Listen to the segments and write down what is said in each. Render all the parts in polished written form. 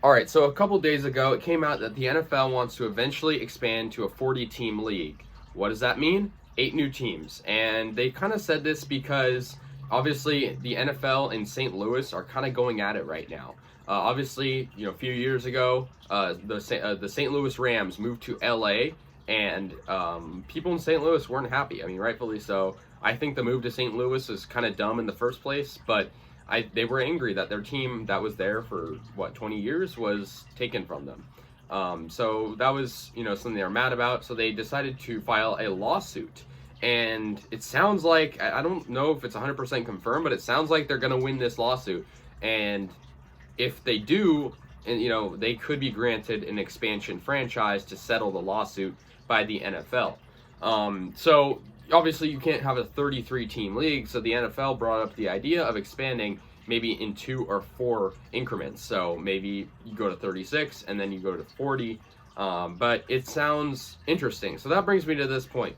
All right, so a couple days ago, it came out that the NFL wants to eventually expand to a 40-team league. What does that mean? 8 new teams. And they kind of said this because obviously the NFL and St. Louis are kind of going at it right now. Obviously, a few years ago, the St. Louis Rams moved to LA, and people in St. Louis weren't happy. I mean, rightfully so. I think the move to St. Louis is kind of dumb in the first place, but they were angry that their team that was there for 20 years was taken from them. So that was something they were mad about. So they decided to file a lawsuit, and it sounds like, I don't know if it's 100% confirmed, but it sounds like they're going to win this lawsuit. And if they do, and they could be granted an expansion franchise to settle the lawsuit by the NFL. So obviously you can't have a 33-team league, so the NFL brought up the idea of expanding maybe in 2 or 4 increments. So maybe you go to 36 and then you go to 40. But it sounds interesting. So that brings me to this point.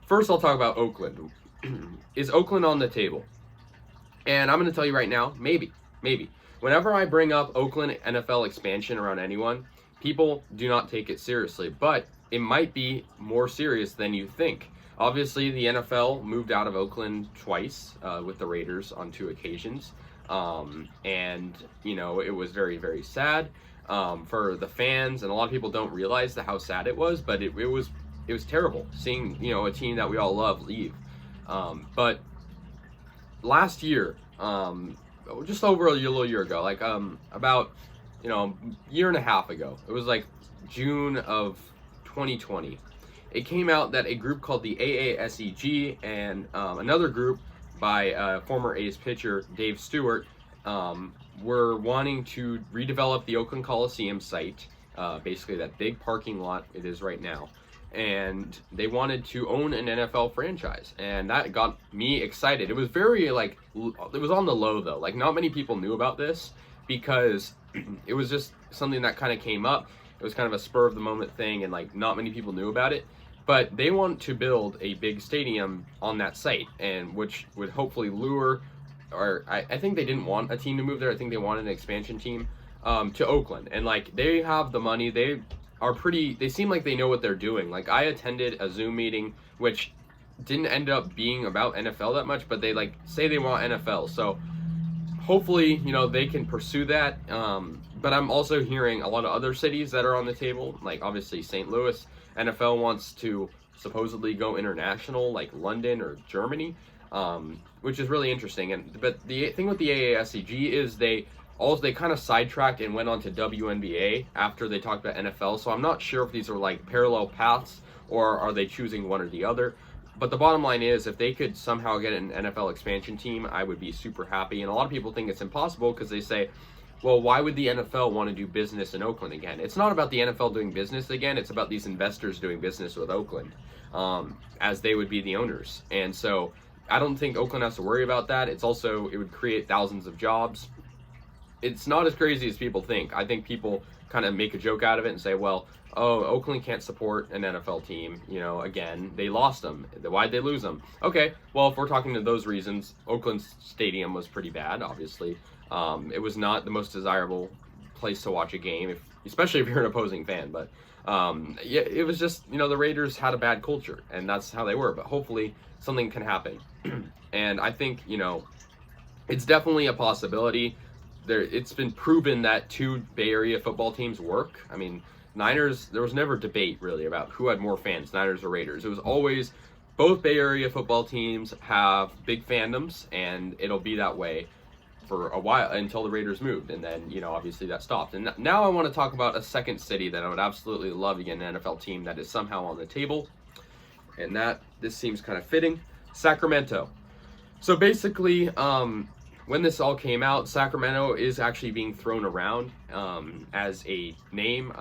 First, I'll talk about Oakland. Is Oakland on the table? And I'm going to tell you right now, maybe. Whenever I bring up Oakland NFL expansion around anyone, people do not take it seriously. But it might be more serious than you think. Obviously, the NFL moved out of Oakland twice with the Raiders on 2 occasions. And it was very, very sad for the fans. And a lot of people don't realize how sad it was. But it was terrible seeing, a team that we all love leave. But last year, just over a little year ago, about, year and a half ago, it was like June of 2020. It came out that a group called the AASEG and another group by former A's pitcher Dave Stewart were wanting to redevelop the Oakland Coliseum site, basically that big parking lot it is right now. And they wanted to own an NFL franchise, and that got me excited. It was very it was on the low though. Not many people knew about this because it was just something that kind of came up. It was kind of a spur of the moment thing, and not many people knew about it. But they want to build a big stadium on that site, and which would hopefully lure, or I think they didn't want a team to move there. I think they wanted an expansion team to Oakland, and they have the money. They seem like they know what they're doing. I attended a Zoom meeting which didn't end up being about NFL that much, but they say they want NFL. So hopefully, they can pursue that. But I'm also hearing a lot of other cities that are on the table, obviously St. Louis. NFL wants to supposedly go international, like London or Germany, which is really interesting. But the thing with the AASEG is they kind of sidetracked and went on to WNBA after they talked about NFL. So I'm not sure if these are parallel paths or are they choosing one or the other. But the bottom line is, if they could somehow get an NFL expansion team, I would be super happy. And a lot of people think it's impossible because they say, well, why would the NFL want to do business in Oakland again? It's not about the NFL doing business again. It's about these investors doing business with Oakland, as they would be the owners. And so I don't think Oakland has to worry about that. It would create thousands of jobs. It's not as crazy as people think. I think people kind of make a joke out of it and say, well, Oakland can't support an NFL team. Again, they lost them. Why'd they lose them? Okay, well, if we're talking to those reasons, Oakland's stadium was pretty bad, obviously. It was not the most desirable place to watch a game, especially if you're an opposing fan. But yeah, it was just, the Raiders had a bad culture, and that's how they were. But hopefully something can happen. And I think, it's definitely a possibility. It's been proven that 2 Bay Area football teams work. I mean, Niners, there was never debate really about who had more fans, Niners or Raiders. It was always both Bay Area football teams have big fandoms, and it'll be that way for a while until the Raiders moved, and then obviously that stopped. And now I want to talk about a second city that I would absolutely love to get an NFL team that is somehow on the table, and this seems kind of fitting: Sacramento. So basically, when this all came out, Sacramento is actually being thrown around as a name.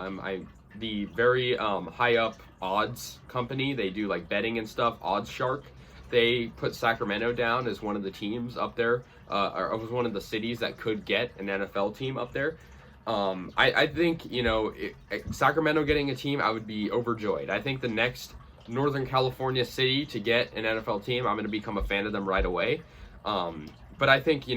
The very high up odds company, they do betting and stuff, Odds Shark. They put Sacramento down as one of the teams up there, or was one of the cities that could get an NFL team up there. I think, Sacramento getting a team, I would be overjoyed. I think the next Northern California city to get an NFL team, I'm going to become a fan of them right away. But I think,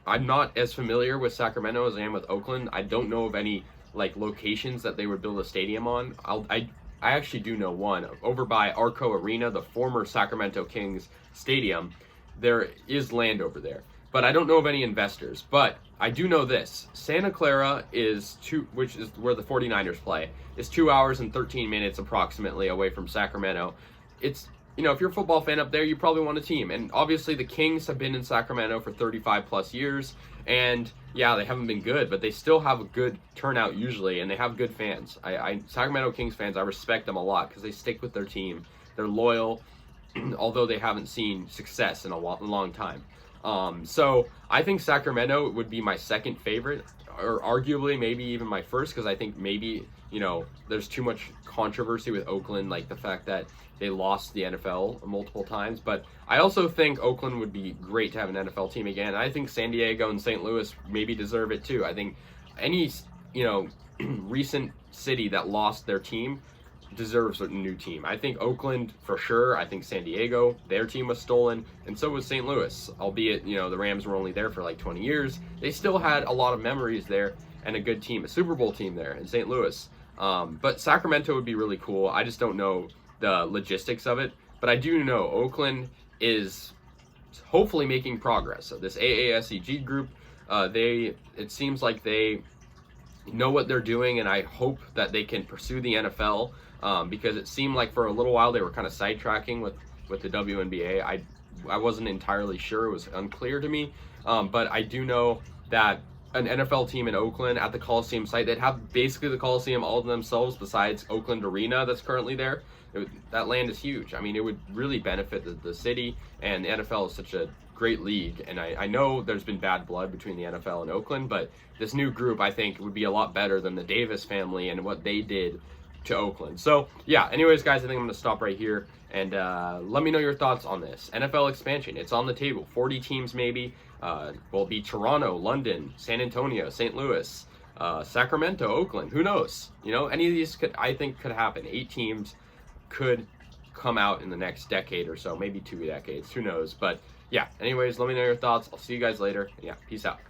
I'm not as familiar with Sacramento as I am with Oakland. I don't know of any like locations that they would build a stadium on. I actually do know one over by Arco Arena, the former Sacramento Kings stadium. There is land over there, but I don't know of any investors. But I do know this: Santa Clara which is where the 49ers play, is 2 hours and 13 minutes approximately away from Sacramento. It's if you're a football fan up there, you probably want a team. And obviously the Kings have been in Sacramento for 35 plus years. And yeah, they haven't been good, but they still have a good turnout usually, and they have good fans. Sacramento Kings fans, I respect them a lot because they stick with their team. They're loyal, although they haven't seen success in a long time. So I think Sacramento would be my second favorite, or arguably maybe even my first, because I think maybe, there's too much controversy with Oakland, like the fact that they lost the NFL multiple times. But I also think Oakland would be great to have an NFL team again. I think San Diego and St. Louis maybe deserve it too. I think any, recent city that lost their team deserves a new team. I think Oakland for sure. I think San Diego, their team was stolen, and so was St. Louis. Albeit, the Rams were only there for like 20 years. They still had a lot of memories there and a good team, a Super Bowl team there in St. Louis. But Sacramento would be really cool. I just don't know the logistics of it, but I do know Oakland is hopefully making progress. So this AASEG group, it seems like they know what they're doing, and I hope that they can pursue the NFL, because it seemed like for a little while they were kind of sidetracking with the WNBA. I wasn't entirely sure, it was unclear to me, but I do know that an NFL team in Oakland at the Coliseum site, they'd have basically the Coliseum all to themselves besides Oakland Arena that's currently there. That land is huge. I mean, it would really benefit the city, and the NFL is such a great league. And I know there's been bad blood between the NFL and Oakland, but this new group, I think, would be a lot better than the Davis family and what they did to Oakland. So, yeah, anyways, guys, I think I'm going to stop right here, and let me know your thoughts on this. NFL expansion, it's on the table. 40 teams maybe. Will be Toronto, London, San Antonio, St. Louis, Sacramento, Oakland. Who knows? Any of these could happen. 8 teams could come out in the next decade or so, maybe 2 decades. Who knows? But yeah, anyways, let me know your thoughts. I'll see you guys later. Yeah, peace out.